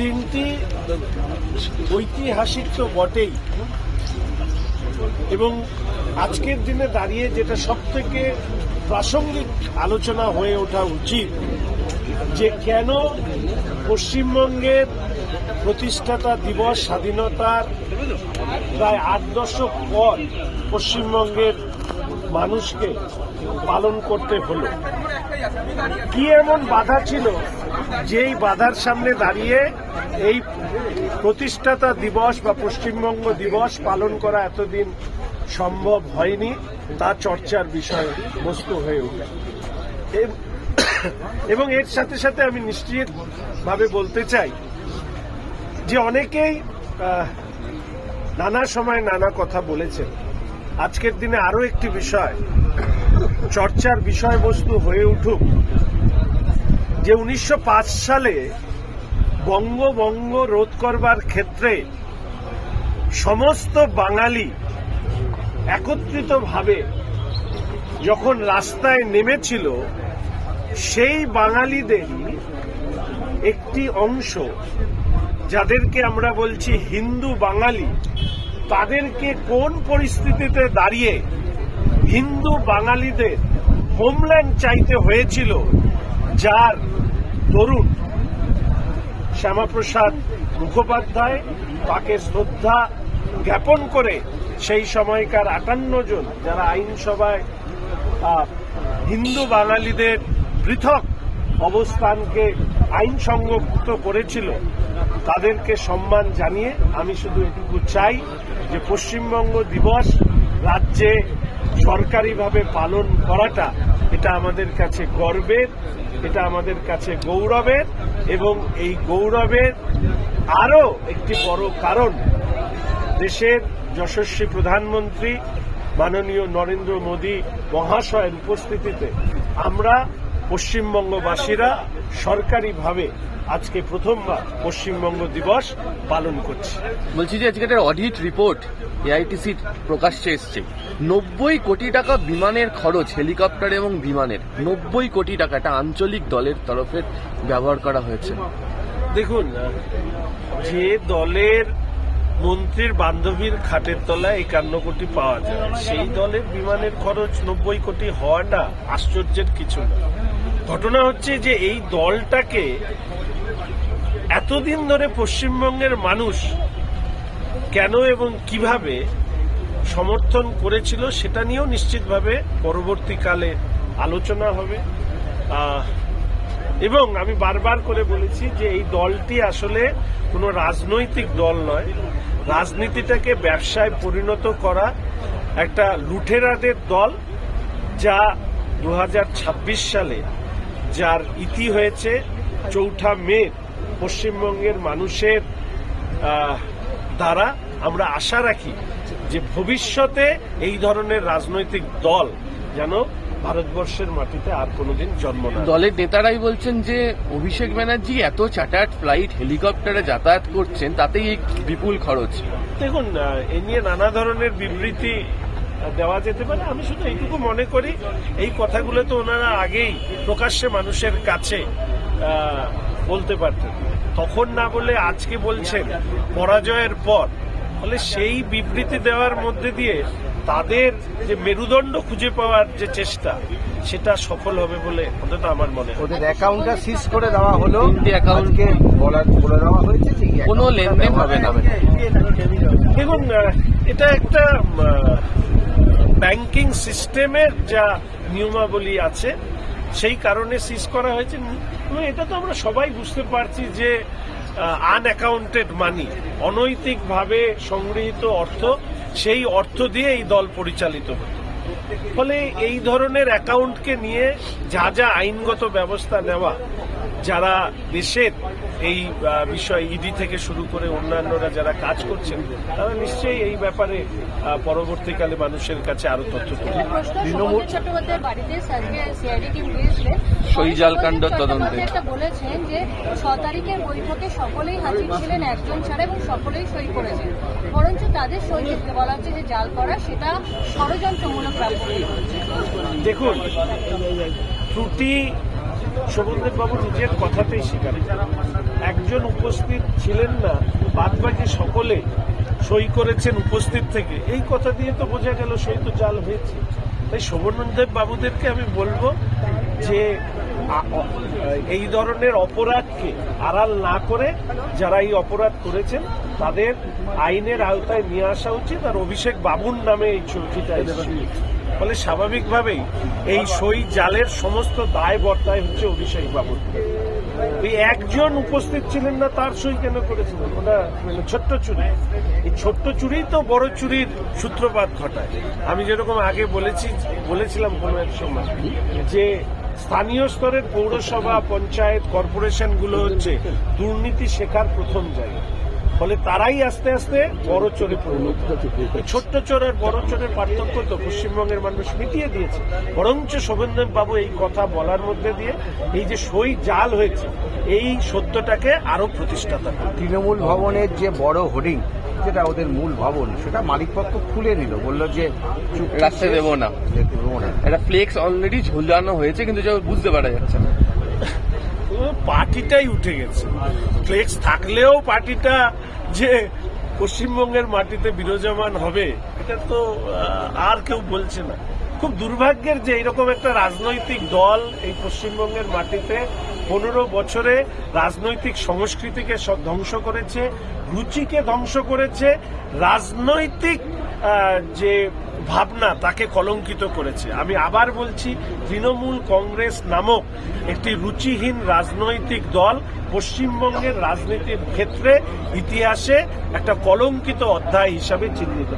দিনটি ঐতিহাসিক তো বটেই, এবং আজকের দিনে দাঁড়িয়ে যেটা সবথেকে প্রাসঙ্গিক আলোচনা হয়ে ওঠা উচিত যে কেন পশ্চিমবঙ্গের প্রতিষ্ঠাতা দিবস, স্বাধীনতার প্রায় 8 দশক পর পশ্চিমবঙ্গের মানুষকে পালন করতে হলো। কি এমন বাধা ছিল যেই বাধার সামনে দাঁড়িয়ে এই প্রতিষ্ঠাতা দিবস বা পশ্চিমবঙ্গ দিবস পালন করা এতদিন সম্ভব হয়নি, তা চর্চার বিষয় বস্তু হয়ে ওঠে। এবং এর সাথে সাথে আমি নিশ্চিতভাবে বলতে চাই যে অনেকেই নানা সময় নানা কথা বলেছেন। আজকের দিনে আরো একটি বিষয় চর্চার বিষয়বস্তু হয়ে উঠুক যে 1905 সালে বঙ্গভঙ্গ রোধ করবার ক্ষেত্রে সমস্ত বাঙালি একত্রিতভাবে যখন রাস্তায় নেমেছিল, সেই বাঙালিদেরই একটি অংশ, যাদেরকে আমরা বলছি হিন্দু বাঙালি, তাদেরকে কোন পরিস্থিতিতে দাঁড়িয়ে হিন্দু বাঙালিদের হোমল্যান্ড চাইতে হয়েছিল, যার তরুণ শ্যামাপ্রসাদ মুখোপাধ্যায় তাকে শ্রদ্ধা জ্ঞাপন করে সেই সময়কার 58 জন যারা আইনসভায় হিন্দু বাঙালিদের পৃথক অবস্থানকে আইনসঙ্গত করেছিল, তাদেরকে সম্মান জানিয়ে আমি শুধু এটুকু চাই যে পশ্চিমবঙ্গ দিবস রাজ্যে সরকারিভাবে পালন করাটা এটা আমাদের কাছে গর্বের, এটা আমাদের কাছে গৌরবের, এবং এই গৌরবের আরো একটি বড় কারণ দেশের যশস্বী প্রধানমন্ত্রী মাননীয় নরেন্দ্র মোদী মহাশয়ের উপস্থিতিতে আমরা পশ্চিমবঙ্গবাসীরা সরকারিভাবে আজকে প্রথমবার পশ্চিমবঙ্গ দিবস পালন করছি। বলছি যে আজকে একটা অডিট রিপোর্ট এআইটিসি প্রকাশ্যে এসছে। 90 কোটি টাকা বিমানের খরচ, হেলিকপ্টার এবং বিমানের 90 কোটি টাকা একটা আঞ্চলিক দলের তরফে ব্যবহার করা হয়েছে। দেখুন, যে দলের মন্ত্রীর বান্ধবীর খাটের তলায় 51 কোটি পাওয়া যায়, সেই দলের বিমানের খরচ 90 কোটি হওয়াটা আশ্চর্যের কিছু না। ঘটনা হচ্ছে যে এই দলটাকে এতদিন ধরে পশ্চিমবঙ্গের মানুষ কেন এবং কিভাবে সমর্থন করেছিল সেটা নিয়েও নিশ্চিতভাবে পরবর্তীকালে আলোচনা হবে। এবং আমি বারবার করে বলেছি যে এই দলটি আসলে কোনো রাজনৈতিক দল নয়, রাজনীতিটাকে ব্যবসায় পরিণত করা একটা লুঠেরাদের দল, যা 2026 সালে যার ইতি হয়েছে 4 মে পশ্চিমবঙ্গের মানুষের দ্বারা। আমরা আশা রাখি যে ভবিষ্যতে এই ধরনের রাজনৈতিক দল যেন ভারতবর্ষের মাটিতে আর কোনোদিন জন্ম না। দলের নেতারাই বলছেন যে অভিষেক ব্যানার্জি এত চার্টার্ড ফ্লাইট হেলিকপ্টারে যাতায়াত করছেন, তাতেই এই বিপুল খরচ। দেখুন, এ নিয়ে নানা ধরনের বিবৃতি দেওয়া যেতে পারে। আমি শুধু এইটুকু মনে করি এই কথাগুলো তো ওনারা আগেই প্রকাশ্যে মানুষের কাছে বলতে পারতেন, তখন না বলে আজকে বলছেন পরাজয়ের পর। ফলে সেই বিবৃতি দেওয়ার মধ্যে দিয়ে তাদের যে মেরুদণ্ড খুঁজে পাওয়ার যে চেষ্টা, সেটা সফল হবে বলে অন্তত আমার মনে হয়। ওদের অ্যাকাউন্টটা সিজ করে দেওয়া হলো, অ্যাকাউন্টকে বলে দেওয়া হয়েছে যে কোনো লেনদেন হবে না। দেখুন, এটা একটা ব্যাংকিং সিস্টেমের যা নিয়মাবলী আছে, সেই কারণে সিজ করা হয়েছে। এটা তো আমরা সবাই বুঝতে পারছি যে আনঅ্যাকাউন্টেড মানি, অনৈতিকভাবে সংগৃহীত অর্থ, সেই অর্থ দিয়ে এই দল পরিচালিত হতো। ফলে এই ধরনের অ্যাকাউন্টকে নিয়ে যা যা আইনগত ব্যবস্থা নেওয়া, যারা দেশের এই বিষয় ইডি থেকে শুরু করে অন্যান্যরা যারা কাজ করছেন, তারা নিশ্চয়ই এই ব্যাপারে পরবর্তীকালে মানুষের কাছে আরো তথ্য তুলবে। তৃণমূল চট্টোপাধ্যায়ের বাড়িতে সিআইডি টিম গিয়েছিলেন, শৈজাল কাণ্ড তদন্তে বলেছেন যে 6 তারিখের বৈঠকে সকলেই হাজির ছিলেন, একজন ছাড়া, এবং সকলেই সই করেছেন। বরঞ্চ তাদের সই করতে বলা হচ্ছে যে জাল করা, সেটা ষড়যন্ত্রমূলক ব্যাপার। দেখুন, ত্রুটি শোভনদেব বাবু নিজের কথাতেই স্বীকার করেন। একজন উপস্থিত ছিলেন না, বাদবাকি সকলে সই করেছেন উপস্থিত থেকে, এই কথা দিয়ে তো বোঝা গেল সই তো জাল হয়েছে। তাই শোভনদেব বাবুদেরকে আমি বলবো যে এই ধরনের অপরাধকে আড়াল না করে যারা এই অপরাধ করেছেন তাদের আইনের আওতায় নিয়ে আসা উচিত। আর অভিষেক বাবুর নামে এই ছবিটা এসেছে, ফলে স্বাভাবিকভাবেই এই সই জালের সমস্ত দায় বর্তায় হচ্ছে অভিষেক বাবুর। এই একজন উপস্থিত ছিলেন না, তার সই কেন করেছিলেন? ওটা ছোট্ট চুরি, এই ছোট্ট চুরি তো বড় চুরির সূত্রপাত ঘটায়। আমি যেরকম আগে বলেছিলাম কোনো এক সময় যে স্থানীয় স্তরের পৌরসভা, পঞ্চায়েত, কর্পোরেশনগুলো হচ্ছে দুর্নীতি শেখার প্রথম জায়গা, ফলে তারাই আস্তে আস্তে বড় চোরে পরিণত হচ্ছে। ছোট্ট চোর আর বড় চোরের পার্থক্য তো পশ্চিমবঙ্গের মানুষ মিটিয়ে দিয়েছে। বরঞ্চ শোভনদেব বাবু এই কথা বলার মধ্যে দিয়ে এই যে সই জাল হয়েছে এই সত্যটাকে আরো প্রতিষ্ঠাতা করে। তৃণমূল ভবনের যে বড় হোর্ডিং, যেটা ওদের মূল ভবন, সেটা মালিকপক্ষ খুলে নিল, বললো যে রাখতে দেবো না। একটা ফ্লেক্স অলরেডি ঝুলানো হয়েছে, কিন্তু যা বুঝতে পারা যাচ্ছে না। পার্টিটাই উঠে গেছে। ফ্লেক্স থাকলেও পার্টিটা যে পশ্চিমবঙ্গের মাটিতে বিরাজমান হবে এটা তো আর কেউ বলছে না। খুব দুর্ভাগ্যের যে এইরকম একটা রাজনৈতিক দল এই পশ্চিমবঙ্গের মাটিতে 15 বছরে রাজনৈতিক সংস্কৃতিকে ধ্বংস করেছে, রুচিকে ধ্বংস করেছে, রাজনৈতিক যে ভাবনা তাকে কলঙ্কিত করেছে। আমি আবার বলছি, তৃণমূল কংগ্রেস নামক একটি রুচিহীন রাজনৈতিক দল পশ্চিমবঙ্গের রাজনীতির ক্ষেত্রে ইতিহাসে একটা কলঙ্কিত অধ্যায় হিসাবে চিহ্নিত।